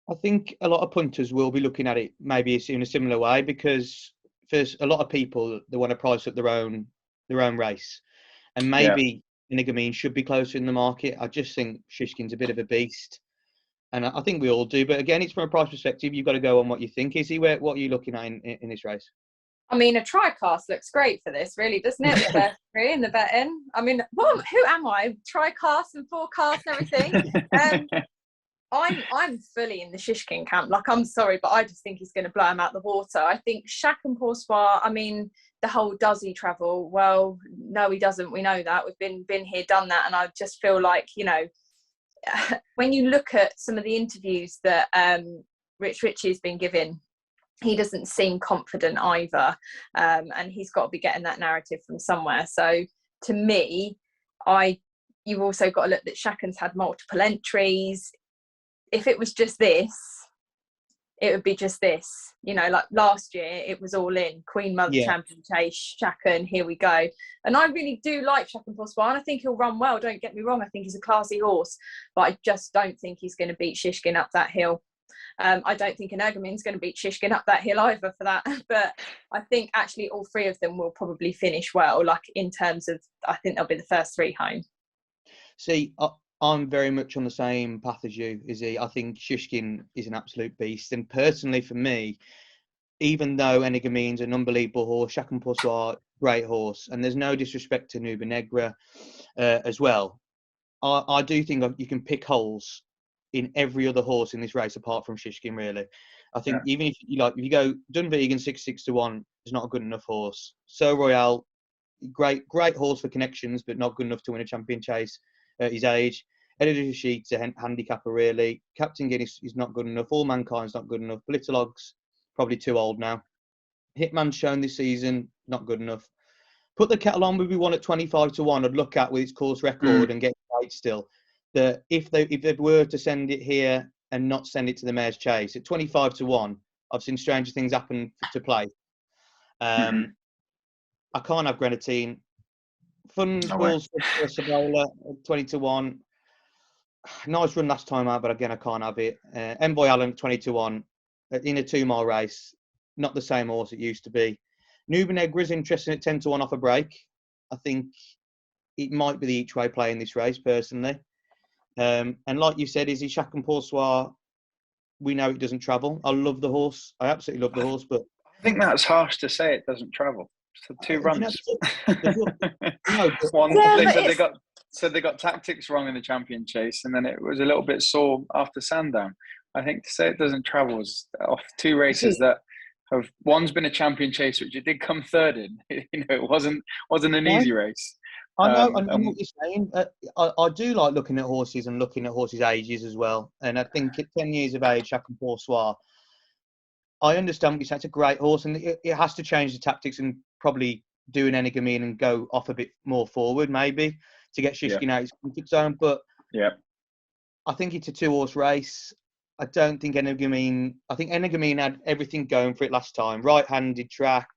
I think a lot of punters will be looking at it maybe in a similar way, because first, a lot of people, they want to price up their own race, and maybe Energumene should be closer in the market. I just think Shishkin's a bit of a beast, and I think we all do. But again, it's from a price perspective. You've got to go on what you think. Izzy, what are you looking at in this race? I mean, a tri-cast looks great for this, really, doesn't it? The three and the betting. I mean, who am I? Tri-cast and forecast and everything. I'm fully in the Shishkin camp. Like, I'm sorry, but I just think he's going to blow him out the water. I think Chacun Pour Soi, I mean, the whole does he travel? Well, no, he doesn't. We know that. We've been here, done that. And I just feel like, when you look at some of the interviews that Richie's been giving, he doesn't seem confident either. And he's got to be getting that narrative from somewhere. So to me, you've also got to look that Chacun's had multiple entries. If it was just this, it would be just this. Like last year, it was all in. Queen Mother Champion Chase, Chacun, here we go. And I really do like Chacun Pour Soi, and I think he'll run well. Don't get me wrong. I think he's a classy horse, but I just don't think he's going to beat Shishkin up that hill. I don't think Energumene's going to beat Shishkin up that hill either for that. But I think actually all three of them will probably finish well, like in terms of, I think they'll be the first three home. See, I'm very much on the same path as you, Izzy. I think Shishkin is an absolute beast. And personally, for me, even though Energumene's an unbelievable horse, Chacun Pour Soi, great horse, and there's no disrespect to Nuba Negra as well, I do think you can pick holes in every other horse in this race apart from Shishkin, really. I think even if you go Dunvegan 6-1 is not a good enough horse. So Royale, great horse for connections, but not good enough to win a champion chase at his age. Editor Sheet's a handicapper, really. Captain Guinness is not good enough. All Mankind's not good enough. Blitterlog's probably too old now. Hitman's shown this season, not good enough. Put the kettle on with one at 25-1. I'd look at with its course record and get right still. That if they were to send it here and not send it to the Mayor's Chase at 25-1, I've seen stranger things happen to play. I can't have Grenadine. Funballs for Sabola 20-1. Nice run last time out, but again I can't have it. Envoy Allen 20-1 in a 2-mile race. Not the same horse it used to be. Nuba Negra is interesting at 10-1 off a break. I think it might be the each way play in this race personally. And like you said, Izzy, Chacun Pour Soi, we know it doesn't travel. I love the horse. I absolutely love the horse, but I think that's harsh to say it doesn't travel. So 2 runs. No, One, they said they got So they got tactics wrong in the champion chase, and then it was a little bit sore after Sandown. I think to say it doesn't travel is off 2 races that have, one's been a champion chase, which it did come third in. It wasn't an easy race. I know what you're saying. I do like looking at horses and looking at horses' ages as well. And I think at 10 years of age, Chacun Pour Soi, I understand because that's a great horse, and it has to change the tactics and probably do an Energumene and go off a bit more forward, maybe, to get Shishkin out of his comfort zone. But I think it's a 2-horse race. I don't think Energumene. I think Energumene had everything going for it last time. Right-handed track,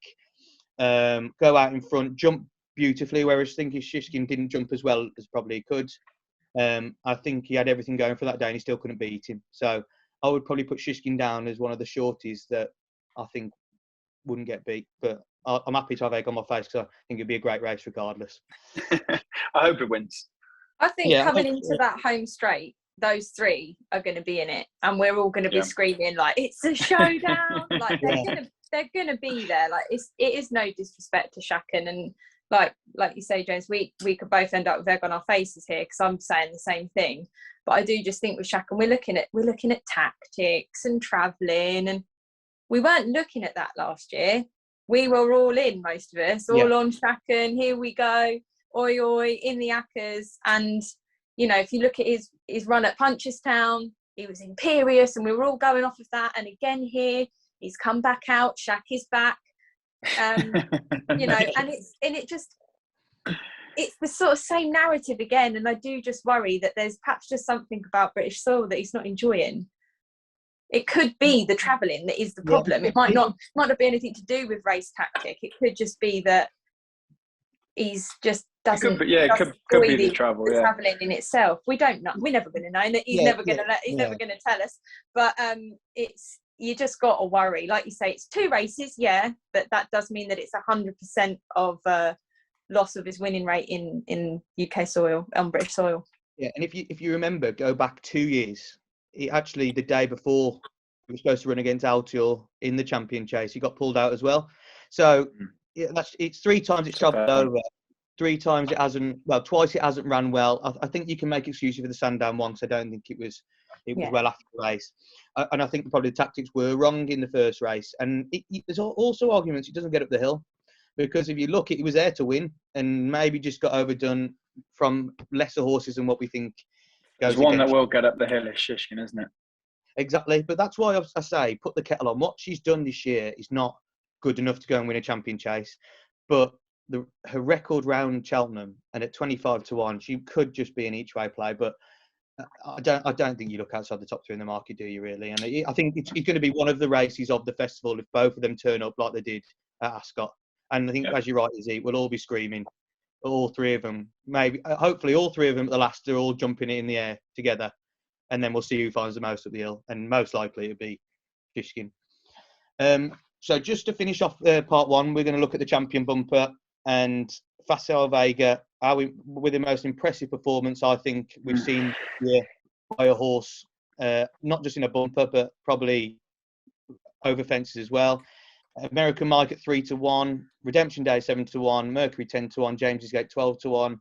go out in front, jump beautifully. Whereas I think Shishkin didn't jump as well as probably he could. I think he had everything going for that day, and he still couldn't beat him. So I would probably put Shishkin down as one of the shorties that I think wouldn't get beat. But I'm happy to have egg on my face because I think it'd be a great race regardless. I hope it wins. I think coming into that home straight, those 3 are going to be in it, and we're all going to be screaming like it's a showdown. Like they're going to be there. Like it is no disrespect to Chacun, and like you say, James, we could both end up with egg on our faces here because I'm saying the same thing. But I do just think with Chacun, we're looking at tactics and travelling, and we weren't looking at that last year. We were all in, most of us, all on Chacun. Here we go, oi oi, in the Accas. And if you look at his run at Punchestown, he was imperious, and we were all going off of that. And again here, he's come back out. Shaq is back. And it's the sort of same narrative again, and I do just worry that there's perhaps just something about British soil that he's not enjoying. It could be the travelling that is the problem. It might not be anything to do with race tactic. It could just be that he's just doesn't. It could be the travel. The travelling in itself. We don't know. We're never going to know. And he's never going to. He's never going to tell us. But it's. You just got to worry. Like you say, it's 2 races, but that does mean that it's 100% of loss of his winning rate in UK soil, on British soil. Yeah, and if you remember, go back 2 years, the day before he was supposed to run against Altior in the champion chase, he got pulled out as well. So it's 3 times it's travelled over. 3 times it hasn't. Well, twice it hasn't ran well. I think you can make excuses for the Sandown one, because I don't think it was well after the race. And I think probably the tactics were wrong in the first race. And there's also arguments it doesn't get up the hill, because if you look, it was there to win, and maybe just got overdone from lesser horses than what we think. There's one that will get up the hill is Shishkin, isn't it? Exactly, but that's why I say put the kettle on. What she's done this year is not good enough to go and win a champion chase, but her record round Cheltenham, and at 25-1, she could just be an each way play. But I don't think you look outside the top 3 in the market, do you really? And I think it's going to be one of the races of the festival if both of them turn up like they did at Ascot. And I think, as you're right, Izzy, we'll all be screaming. All 3 of them, maybe, hopefully all 3 of them at the last, they're all jumping in the air together. And then we'll see who finds the most up the hill. And most likely it'll be Shishkin. So just to finish off part 1, we're going to look at the champion bumper. And Facile Vega, with the most impressive performance I think we've seen here by a horse, not just in a bumper, but probably over fences as well. American Mike at 3-1, Redemption Day 7-1, Mercury 10-1, James's Gate 12-1,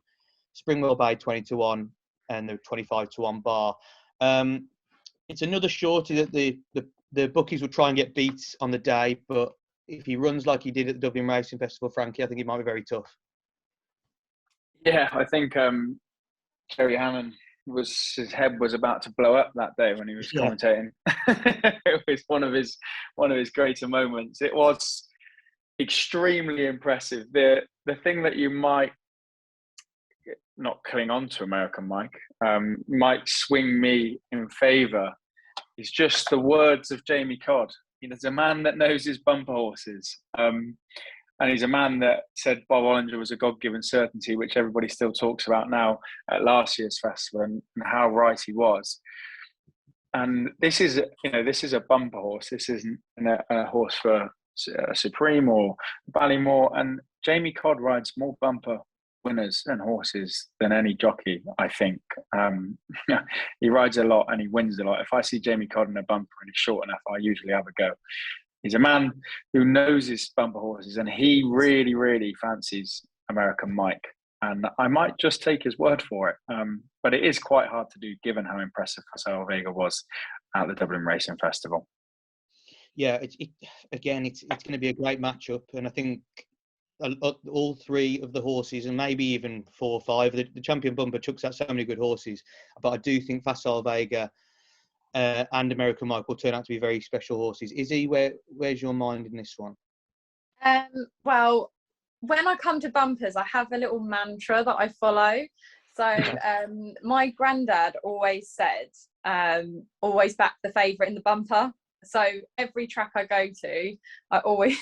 Springwell Bay 20-1, and the 25-1 bar. It's another shorty that the bookies will try and get beat on the day, but if he runs like he did at the Dublin Racing Festival, Frankie, I think it might be very tough. Yeah, I think Jerry Hammond his head was about to blow up that day when he was commentating. It was one of his greater moments. It was extremely impressive. The thing that you might not cling on to American Mike might swing me in favour is just the words of Jamie Codd. He's a man that knows his bumper horses. And he's a man that said Bob Ollinger was a God-given certainty, which everybody still talks about now at last year's festival, and how right he was. And this is a bumper horse. This isn't a horse for Supreme or Ballymore. And Jamie Codd rides more bumper winners and horses than any jockey, I think. He rides a lot and he wins a lot. If I see Jamie Codd in a bumper and it's short enough, I usually have a go. He's a man who knows his bumper horses, and he really, really fancies American Mike. and I might just take his word for it. But it is quite hard to do, given how impressive Facile Vega was at the Dublin Racing Festival. Yeah, it's going to be a great matchup, and I think all three of the horses, and maybe even 4 or 5, the champion bumper chucks out so many good horses, but I do think Facile Vega and American Mike will turn out to be very special horses. Izzy, where's your mind in this one? Well, when I come to bumpers, I have a little mantra that I follow. So my granddad always said, always back the favourite in the bumper. So every track I go to, I always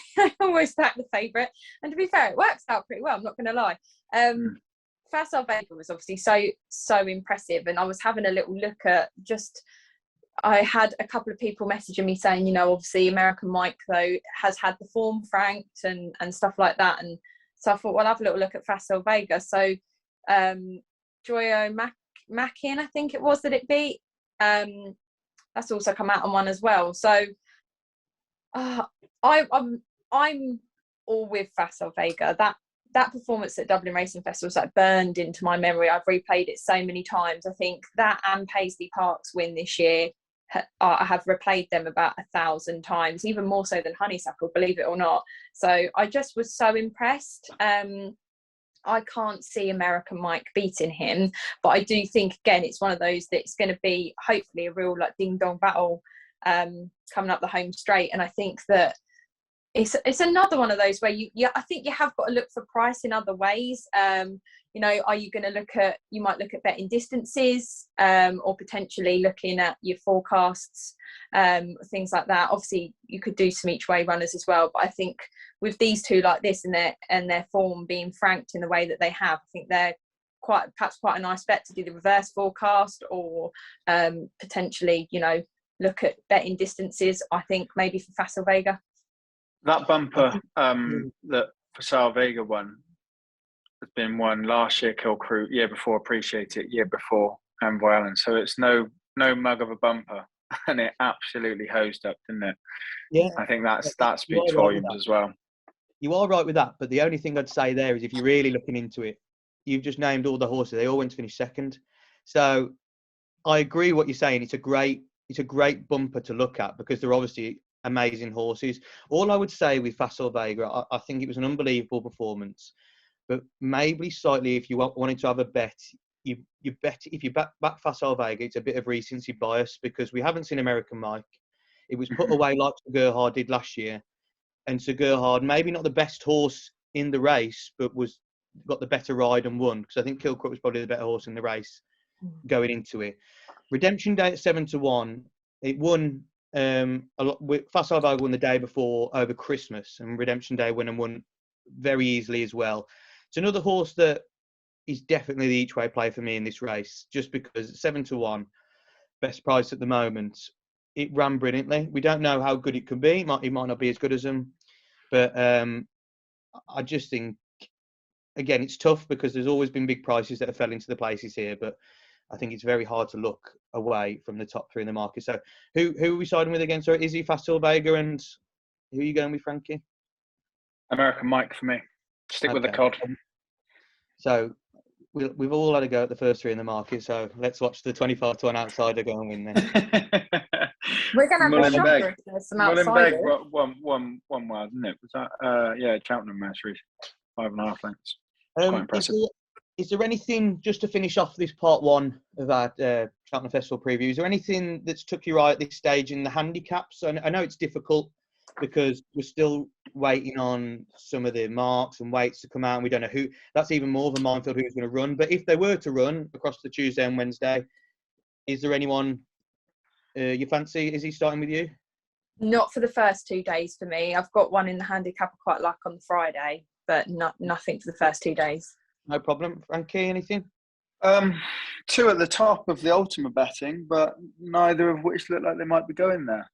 back the favourite. And to be fair, it works out pretty well, I'm not going to lie. Facile Vega was obviously so impressive. And I was having a little look at I had a couple of people messaging me saying, obviously American Mike, though, has had the form franked and stuff like that. And so I thought, well, I'll have a little look at Facile Vega. So Joyo Mackie, I think it was, that it beat. That's also come out on one as well. So I'm all with Facile Vega. That performance at Dublin Racing Festival is burned into my memory. I've replayed it so many times. I think that and Paisley Park's win this year, I have replayed them about 1,000 times, even more so than Honeysuckle, believe it or not. So I just was so impressed. I can't see American Mike beating him, but I do think, again, it's one of those that's going to be hopefully a real ding-dong battle coming up the home straight. And I think that it's another one of those where I think you have got to look for price in other ways. Are you going to you might look at betting distances or potentially looking at your forecasts, things like that. Obviously, you could do some each way runners as well. But I think with these two like this and their form being franked in the way that they have, I think they're perhaps quite a nice bet to do the reverse forecast or potentially, look at betting distances, I think maybe for Facile Vega. That bumper that Facile Vega won has been won last year, Kilcrew, year before Appreciate It, year before Envoy Allen. So it's no mug of a bumper, and it absolutely hosed up, didn't it? Yeah, I think that speaks volumes as well. You are right with that, but the only thing I'd say there is if you're really looking into it, you've just named all the horses. They all went to finish second. So I agree what you're saying. It's a great bumper to look at because they're obviously amazing horses. All I would say with Facile Vega, I think it was an unbelievable performance, but maybe slightly if you wanted to have a bet, you bet if you back Facile Vega, it's a bit of recency bias because we haven't seen American Mike. It was put away like Sir Gerhard did last year, and Sir Gerhard, maybe not the best horse in the race, but got the better ride and won because I think Kilcrook was probably the better horse in the race going into it. Redemption Day at 7-1, it won. Facile Vega won the day before over Christmas, and Redemption Day won very easily as well. It's another horse that is definitely the each way play for me in this race, just because 7-1, best price at the moment. It ran brilliantly. We don't know how good it could be. It might not be as good as them, but I just think again it's tough because there's always been big prices that have fell into the places here, but I think it's very hard to look away from the top 3 in the market. So who are we siding with again? So Izzy, Facile Vega, and who are you going with, Frankie? American Mike for me. Stick with the cod. So we've all had a go at the first 3 in the market. So let's watch the 25-1 outsider go and win then. We're going to have a shocker if there's some outsiders. One word, isn't it? Was that, Cheltenham Nursery, 5.5 lengths. Quite impressive. Is there anything, just to finish off this part 1 of our Cheltenham Festival preview, is there anything that's took you right at this stage in the handicaps? I know it's difficult because we're still waiting on some of the marks and weights to come out, and we don't know who. That's even more of a minefield who's going to run. But if they were to run across the Tuesday and Wednesday, is there anyone you fancy? Is he starting with you? Not for the first 2 days for me. I've got one in the handicap I quite like on Friday, but nothing for the first 2 days. No problem. Frankie, anything? 2 at the top of the ultimate betting, but neither of which look like they might be going there.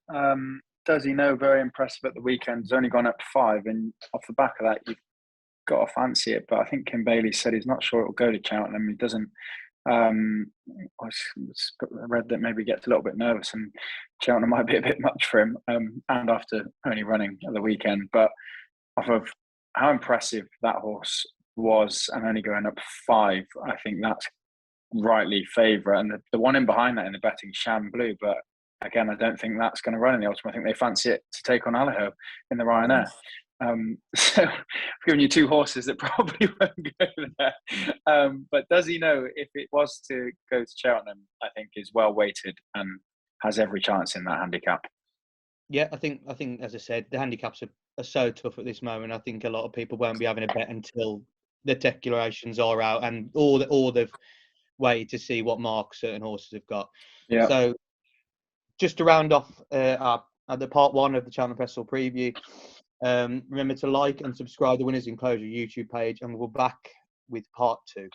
Does he know? Very impressive at the weekend. He's only gone up to 5, and off the back of that, you've got to fancy it. But I think Kim Bailey said he's not sure it will go to Cheltenham. He doesn't. I read that maybe he gets a little bit nervous, and Cheltenham might be a bit much for him. And after only running at the weekend, but off of how impressive that horse was, and only going up 5, I think that's rightly favourite. And the one in behind that in the betting, Sham Blue, but again, I don't think that's going to run in the Ultimate. I think they fancy it to take on Allaho in the Ryanair. So I've given you 2 horses that probably won't go there. But does he know if it was to go to Cheltenham, I think is well weighted and has every chance in that handicap. Yeah, I think as I said, the handicaps are so tough at this moment. I think a lot of people won't be having a bet until the declarations are out and all they've waited to see what marks certain horses have got. Yeah. So just to round off the part 1 of the Cheltenham Festival preview, remember to like and subscribe to the Winners Enclosure YouTube page, and we'll be back with part 2.